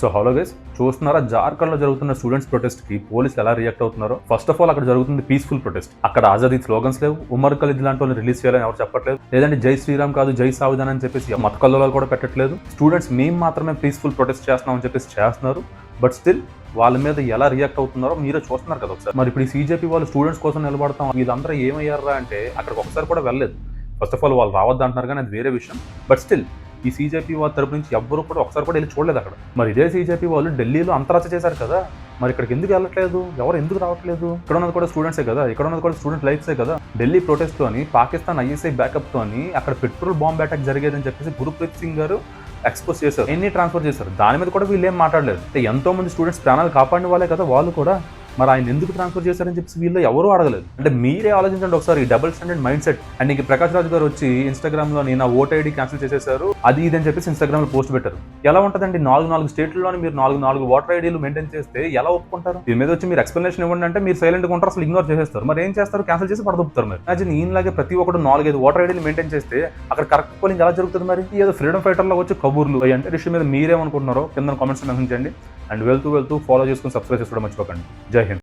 So hello guys, చూస్తున్నారా జార్ఖండ్లో జరుగుతున్న స్టూడెంట్స్ ప్రొటెస్ట్కి పోలీసులు ఎలా రియాక్ట్ అవుతున్నారో. ఫస్ట్ ఆఫ్ ఆల్ అక్కడ జరుగుతుంది పీస్ఫుల్ ప్రొటెస్ట్. అక్కడ ఆజాదీ స్లోగన్స్ లేవు, ఉమర్ ఖలీద్ లాంటి వాళ్ళని రిలీజ్ చేయాలని ఎవరు చెప్పట్లేదు, లేదంటే జై శ్రీరామ్ కాదు జై సావిధాన్ అని చెప్పేసి మత కల్లోలాలు కూడా పెట్టట్లేదు. స్టూడెంట్స్ మేము మాత్రమే పీస్ఫుల్ ప్రొటెస్ట్ చేస్తున్నామని చెప్పేసి చేస్తున్నారు. బట్ స్టిల్ వాళ్ళ మీద ఎలా రియాక్ట్ అవుతున్నారో మీరే చూస్తున్నారు కదా ఒకసారి. మరి ఇప్పుడు ఈ సీజేపీ వాళ్ళు స్టూడెంట్స్ కోసం నిలబడతాం, వీళ్ళందరూ ఏమయ్యారా అంటే అక్కడికి ఒకసారి కూడా వెళ్ళలేదు. ఫస్ట్ ఆఫ్ ఆల్ వాళ్ళు రావద్దు అంటున్నారు కానీ అది వేరే విషయం. బట్ స్టిల్ ఈ సీజేపీ వాళ్ళ తరపు నుంచి ఎవ్వరూ కూడా ఒకసారి కూడా వెళ్ళి చూడలేదు అక్కడ. మరి ఇదే సీజేపీ వాళ్ళు ఢిల్లీలో అంతరచ చేశారు కదా, మరి ఇక్కడికి ఎందుకు వెళ్ళట్లేదు, ఎవరు ఎందుకు రావట్లేదు? ఇక్కడ ఉన్నది కూడా స్టూడెంట్సే కదా, ఇక్కడ ఉన్నది కూడా స్టూడెంట్ లైఫ్సే కదా. ఢిల్లీ ప్రొటెస్ట్లోని పాకిస్తాన్ ఐఎస్ఐ బ్యాకప్తోని అక్కడ పెట్రోల్ బాంబ్ అటాక్ జరిగేదని చెప్పేసి గురుప్రీత్ సింగ్ గారు ఎక్స్పోజ్ చేశారు, ఎన్ని ట్రాన్స్ఫర్ చేశారు. దాని మీద కూడా వీళ్ళు ఏం మాట్లాడలేదు. అంటే ఎంతో మంది స్టూడెంట్స్ ప్రాణాలు కాపాడిన వాళ్ళే కదా వాళ్ళు కూడా. మరి ఆయన ఎందుకు ట్రాన్స్ఫర్ చేశారని చెప్పి వీళ్ళు ఎవరు అడగలేదు. అంటే మీరే ఆలోచించండి ఒకసారి, double standard mind set. And ఇంక ప్రకాష్ రాజ్ గారు వచ్చి ఇన్స్టాగ్రామ్ లో నా ఓట్ ఐడి క్యాన్సిల్ చేసేసారు అది ఇది అని చెప్పేసి ఇన్స్టాగ్రామ్ లో పోస్ట్ పెట్టారు. ఎలా ఉంటుందండి? 4 స్టేట్లలోని మీరు 4 ఓటర్ ఐడీలు మెయింటైన్ చేస్తే ఎలా ఒప్పుకుంటారు? దీని మీద వచ్చి మీరు ఎక్స్ప్లెనేషన్ ఇవ్వండి అంటే మీరు సైలెంట్ గా ఉంటారు, అసలు ఇగ్నోర్ చేసేస్తారు. మరి ఏం చేస్తారు? క్యాన్సిల్ చేసి పడదొప్పుతారు. మరి ఇమాజిన్ ఈయనలాగే ప్రతి ఒక్కరు 4-5 ఓటర్ ఐడీలు మెయింటైన్ చేస్తే అక్కడ కరెక్ట్ పోలింగ్ ఎలా జరుగుతుంది? మరి ఏదో ఫ్రీడమ్ ఫైటర్ లో వచ్చి కబూర్లు అంటే విషయం మీద మీరేమనుకుంటున్నారో కింద కామెంట్స్ మెన్షన్ చేయండి. అండ్ వెళ్తూ ఫాలో చేసుకుని సబ్స్క్రైబ్ చేసుకోవడం మర్చిపోకండి. జై హింద్.